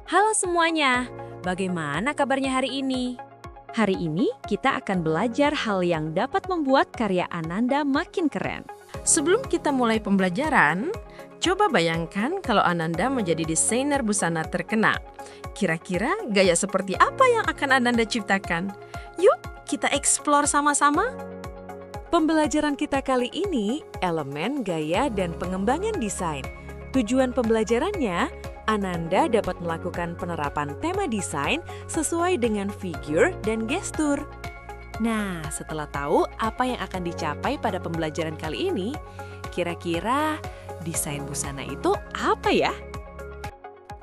Halo semuanya, bagaimana kabarnya hari ini? Hari ini kita akan belajar hal yang dapat membuat karya Ananda makin keren. Sebelum kita mulai pembelajaran, coba bayangkan kalau Ananda menjadi desainer busana terkenal. Kira-kira gaya seperti apa yang akan Ananda ciptakan? Yuk, kita explore sama-sama. Pembelajaran kita kali ini elemen gaya dan pengembangan desain. Tujuan pembelajarannya, Ananda dapat melakukan penerapan tema desain sesuai dengan figur dan gestur. Nah, setelah tahu apa yang akan dicapai pada pembelajaran kali ini, kira-kira desain busana itu apa ya?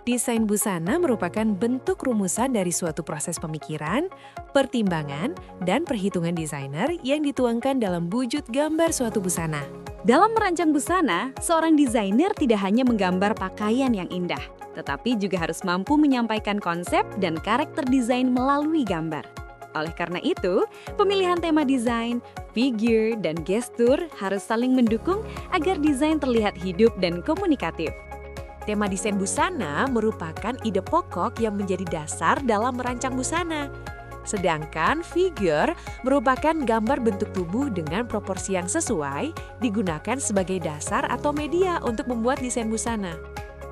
Desain busana merupakan bentuk rumusan dari suatu proses pemikiran, pertimbangan, dan perhitungan desainer yang dituangkan dalam wujud gambar suatu busana. Dalam merancang busana, seorang desainer tidak hanya menggambar pakaian yang indah, tetapi juga harus mampu menyampaikan konsep dan karakter desain melalui gambar. Oleh karena itu, pemilihan tema desain, figur, dan gestur harus saling mendukung agar desain terlihat hidup dan komunikatif. Tema desain busana merupakan ide pokok yang menjadi dasar dalam merancang busana. Sedangkan figur merupakan gambar bentuk tubuh dengan proporsi yang sesuai digunakan sebagai dasar atau media untuk membuat desain busana.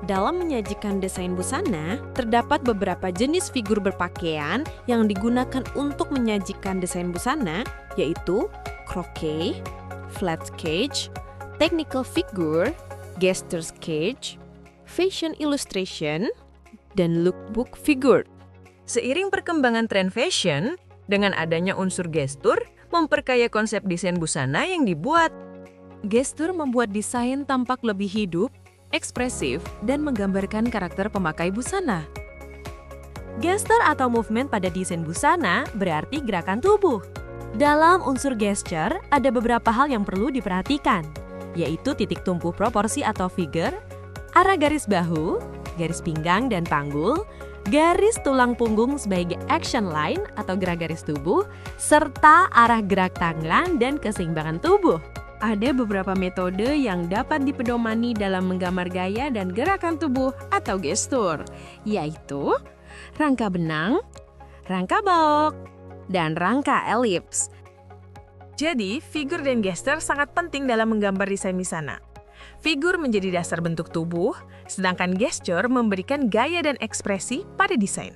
Dalam menyajikan desain busana, terdapat beberapa jenis figur berpakaian yang digunakan untuk menyajikan desain busana, yaitu croquet, flat sketch, technical figure, gesture sketch, fashion illustration, dan lookbook figure. Seiring perkembangan tren fashion, dengan adanya unsur gestur, memperkaya konsep desain busana yang dibuat. Gestur membuat desain tampak lebih hidup, ekspresif, dan menggambarkan karakter pemakai busana. Gesture atau movement pada desain busana berarti gerakan tubuh. Dalam unsur gesture, ada beberapa hal yang perlu diperhatikan, yaitu titik tumpu proporsi atau figure, arah garis bahu, garis pinggang dan panggul, garis tulang punggung sebagai action line atau gerak garis tubuh, serta arah gerak tangan dan keseimbangan tubuh. Ada beberapa metode yang dapat dipedomani dalam menggambar gaya dan gerakan tubuh atau gestur, yaitu rangka benang, rangka balok, dan rangka elips. Jadi, figur dan gestur sangat penting dalam menggambar desain busana. Figur menjadi dasar bentuk tubuh, sedangkan gestur memberikan gaya dan ekspresi pada desain.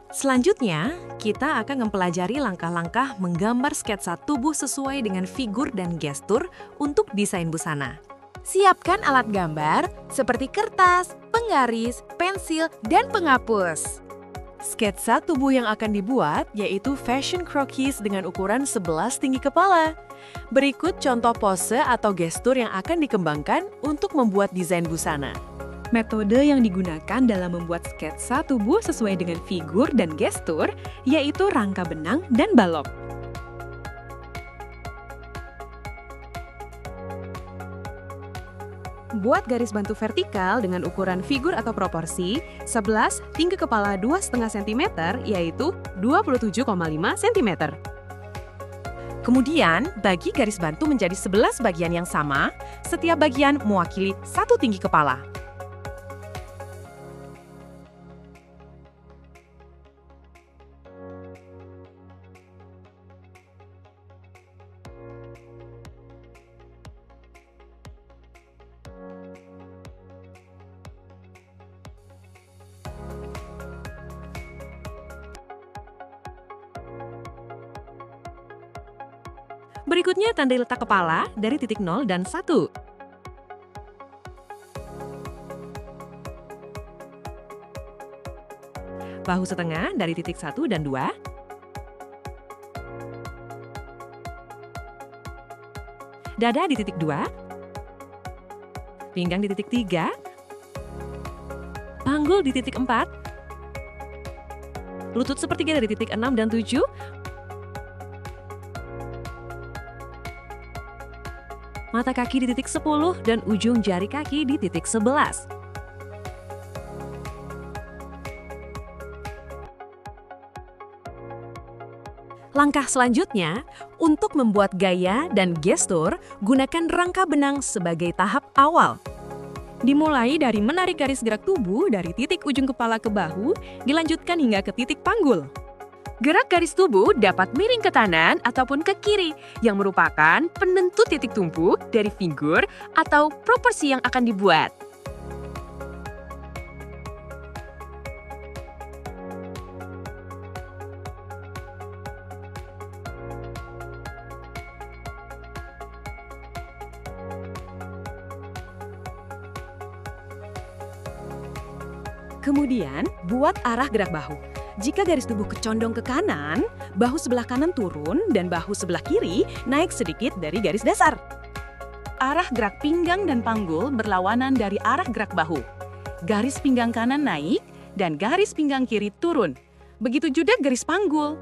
Selanjutnya, kita akan mempelajari langkah-langkah menggambar sketsa tubuh sesuai dengan figur dan gestur untuk desain busana. Siapkan alat gambar seperti kertas, penggaris, pensil, dan penghapus. Sketsa tubuh yang akan dibuat yaitu fashion croquis dengan ukuran 11 tinggi kepala. Berikut contoh pose atau gestur yang akan dikembangkan untuk membuat desain busana. Metode yang digunakan dalam membuat sketsa tubuh sesuai dengan figur dan gestur yaitu rangka benang dan balok. Buat garis bantu vertikal dengan ukuran figur atau proporsi 11, tinggi kepala 2,5 cm yaitu 27,5 cm. Kemudian, bagi garis bantu menjadi 11 bagian yang sama, setiap bagian mewakili satu tinggi kepala. Berikutnya tandai letak kepala dari titik 0 dan 1. Bahu setengah dari titik 1 dan 2. Dada di titik 2. Pinggang di titik 3. Panggul di titik 4. Lutut sepertiga dari titik 6 dan 7. Mata kaki di titik 10 dan ujung jari kaki di titik 11. Langkah selanjutnya, untuk membuat gaya dan gestur, gunakan rangka benang sebagai tahap awal. Dimulai dari menarik garis gerak tubuh dari titik ujung kepala ke bahu, dilanjutkan hingga ke titik panggul. Gerak garis tubuh dapat miring ke kanan ataupun ke kiri, yang merupakan penentu titik tumpu dari figur atau proporsi yang akan dibuat. Kemudian, buat arah gerak bahu. Jika garis tubuh kecondong ke kanan, bahu sebelah kanan turun dan bahu sebelah kiri naik sedikit dari garis dasar. Arah gerak pinggang dan panggul berlawanan dari arah gerak bahu. Garis pinggang kanan naik dan garis pinggang kiri turun. Begitu juga garis panggul.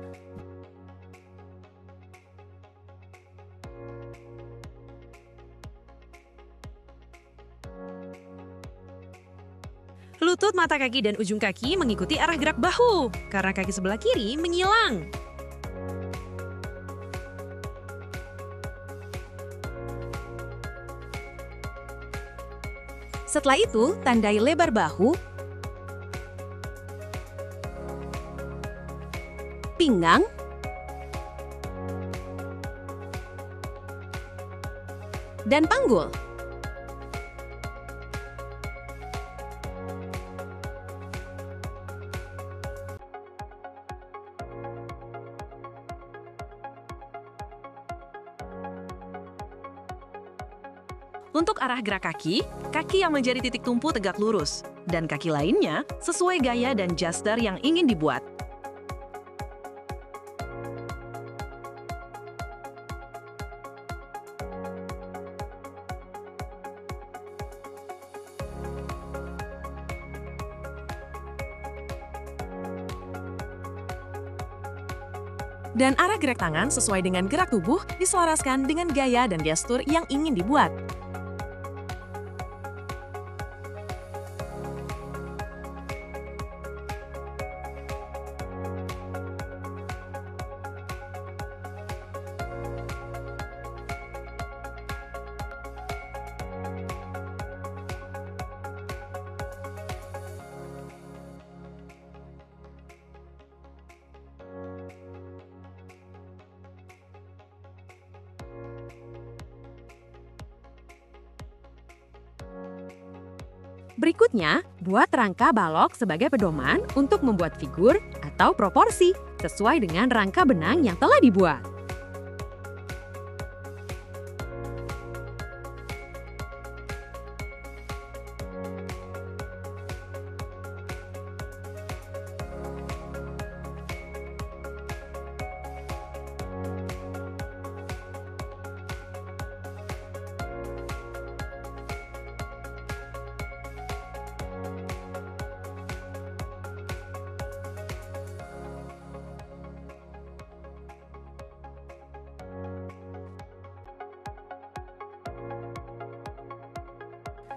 Lutut, mata kaki, dan ujung kaki mengikuti arah gerak bahu, karena kaki sebelah kiri menyilang. Setelah itu, tandai lebar bahu, pinggang, dan panggul. Untuk arah gerak kaki, kaki yang menjadi titik tumpu tegak lurus, dan kaki lainnya sesuai gaya dan gesture yang ingin dibuat. Dan arah gerak tangan sesuai dengan gerak tubuh diselaraskan dengan gaya dan gestur yang ingin dibuat. Berikutnya, buat rangka balok sebagai pedoman untuk membuat figur atau proporsi sesuai dengan rangka benang yang telah dibuat.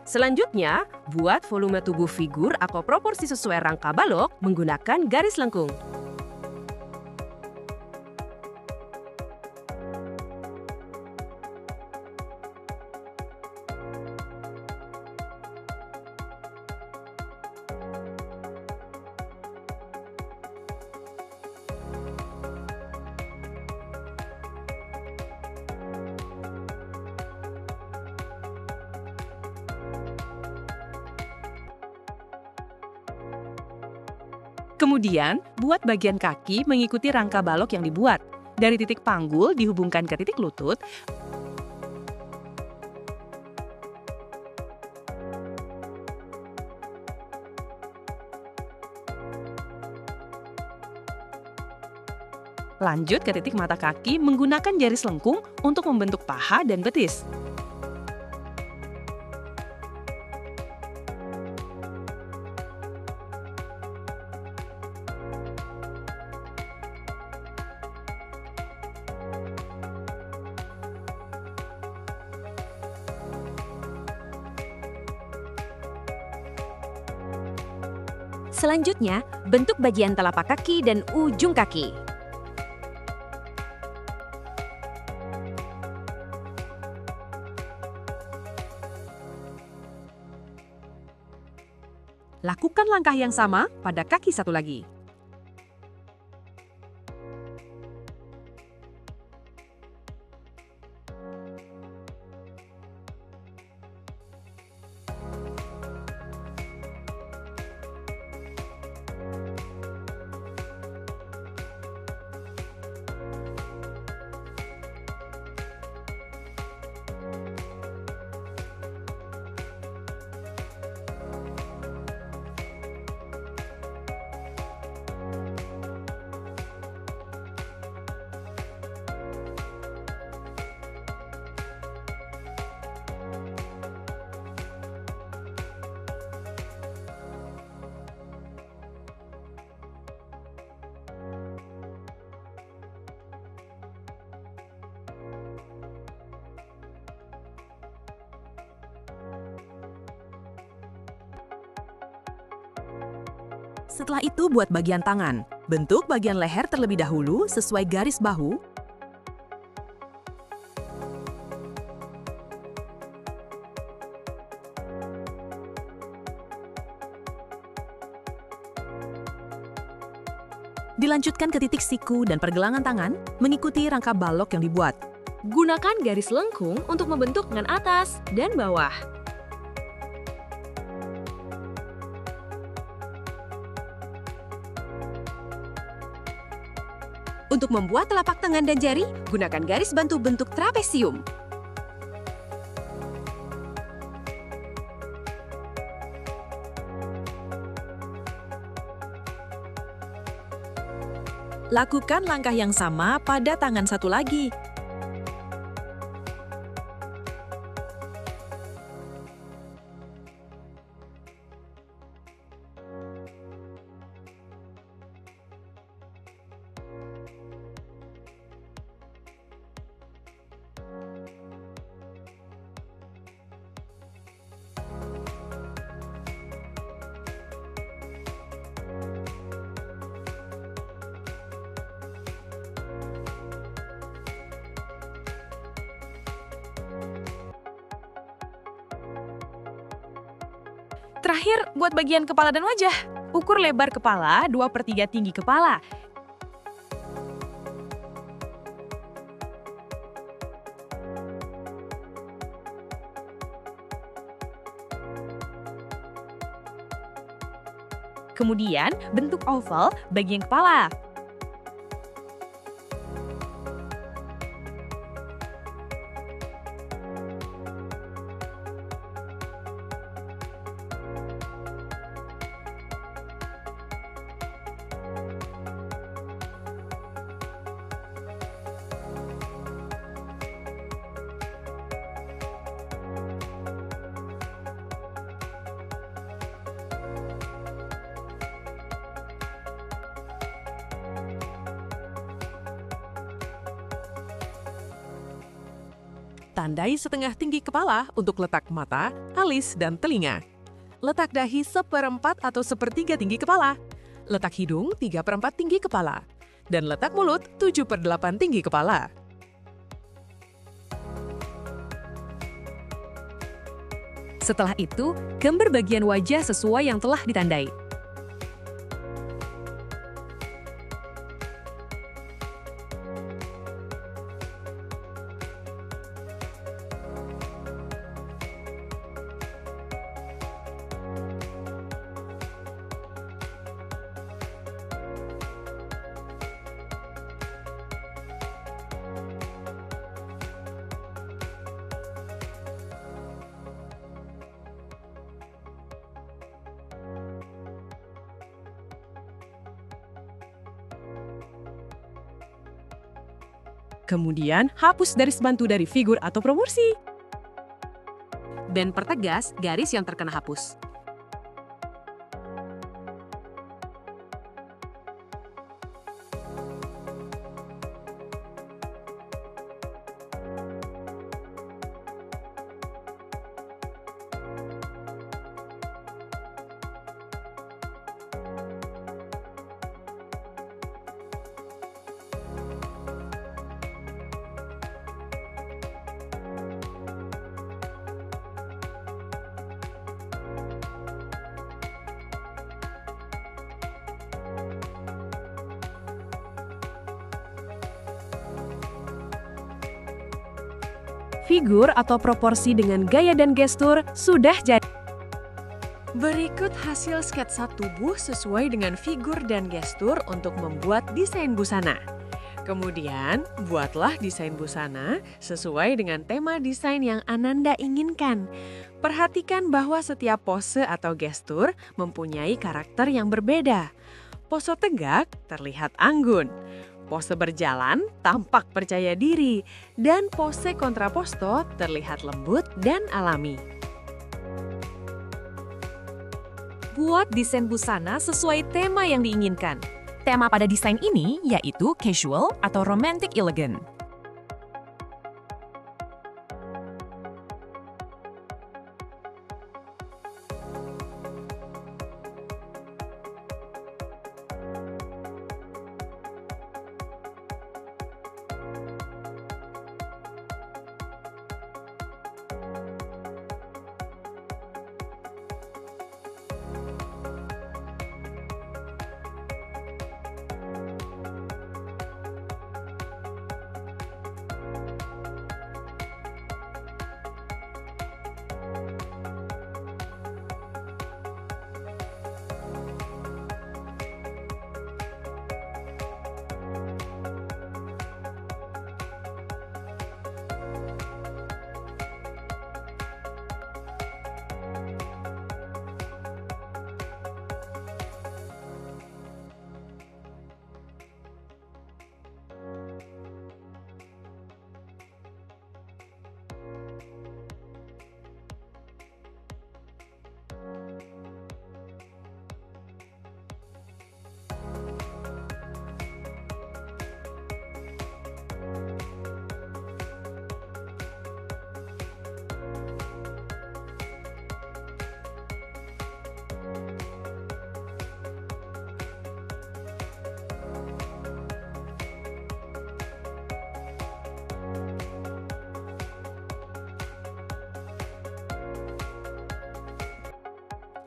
Selanjutnya, buat volume tubuh figur atau proporsi sesuai rangka balok menggunakan garis lengkung. Kemudian, buat bagian kaki mengikuti rangka balok yang dibuat. Dari titik panggul dihubungkan ke titik lutut, lanjut ke titik mata kaki menggunakan garis lengkung untuk membentuk paha dan betis. Selanjutnya, bentuk bagian telapak kaki dan ujung kaki. Lakukan langkah yang sama pada kaki satu lagi. Setelah itu buat bagian tangan. Bentuk bagian leher terlebih dahulu sesuai garis bahu. Dilanjutkan ke titik siku dan pergelangan tangan, mengikuti rangka balok yang dibuat. Gunakan garis lengkung untuk membentuk lengan atas dan bawah. Untuk membuat telapak tangan dan jari, gunakan garis bantu bentuk trapesium. Lakukan langkah yang sama pada tangan satu lagi. Terakhir, buat bagian kepala dan wajah. Ukur lebar kepala 2/3 tinggi kepala. Kemudian, bentuk oval bagian kepala. Tandai setengah tinggi kepala untuk letak mata, alis, dan telinga. Letak dahi 1/4 atau 1/3 tinggi kepala. Letak hidung 3/4 tinggi kepala. Dan letak mulut 7/8 tinggi kepala. Setelah itu, gambar bagian wajah sesuai yang telah ditandai. Kemudian, hapus garis bantu dari figur atau proporsi. Dan pertegas garis yang terkena hapus. Figur atau proporsi dengan gaya dan gestur sudah jadi. Berikut hasil sketsa tubuh sesuai dengan figur dan gestur untuk membuat desain busana. Kemudian, buatlah desain busana sesuai dengan tema desain yang Ananda inginkan. Perhatikan bahwa setiap pose atau gestur mempunyai karakter yang berbeda. Pose tegak terlihat anggun, pose berjalan tampak percaya diri, dan pose kontraposto terlihat lembut dan alami. Buat desain busana sesuai tema yang diinginkan. Tema pada desain ini yaitu casual atau romantic elegant.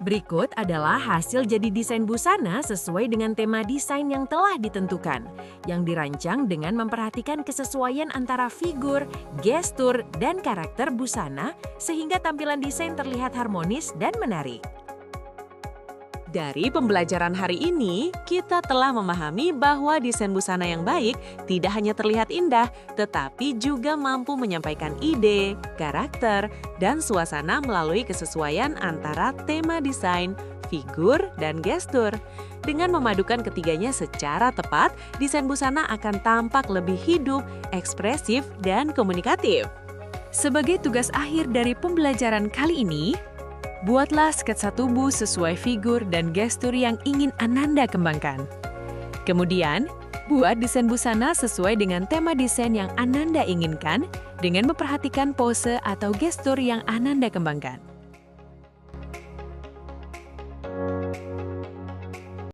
Berikut adalah hasil jadi desain busana sesuai dengan tema desain yang telah ditentukan, yang dirancang dengan memperhatikan kesesuaian antara figur, gestur, dan karakter busana sehingga tampilan desain terlihat harmonis dan menarik. Dari pembelajaran hari ini, kita telah memahami bahwa desain busana yang baik tidak hanya terlihat indah, tetapi juga mampu menyampaikan ide, karakter, dan suasana melalui kesesuaian antara tema desain, figur, dan gestur. Dengan memadukan ketiganya secara tepat, desain busana akan tampak lebih hidup, ekspresif, dan komunikatif. Sebagai tugas akhir dari pembelajaran kali ini, buatlah sketsa tubuh sesuai figur dan gestur yang ingin Ananda kembangkan. Kemudian, buat desain busana sesuai dengan tema desain yang Ananda inginkan dengan memperhatikan pose atau gestur yang Ananda kembangkan.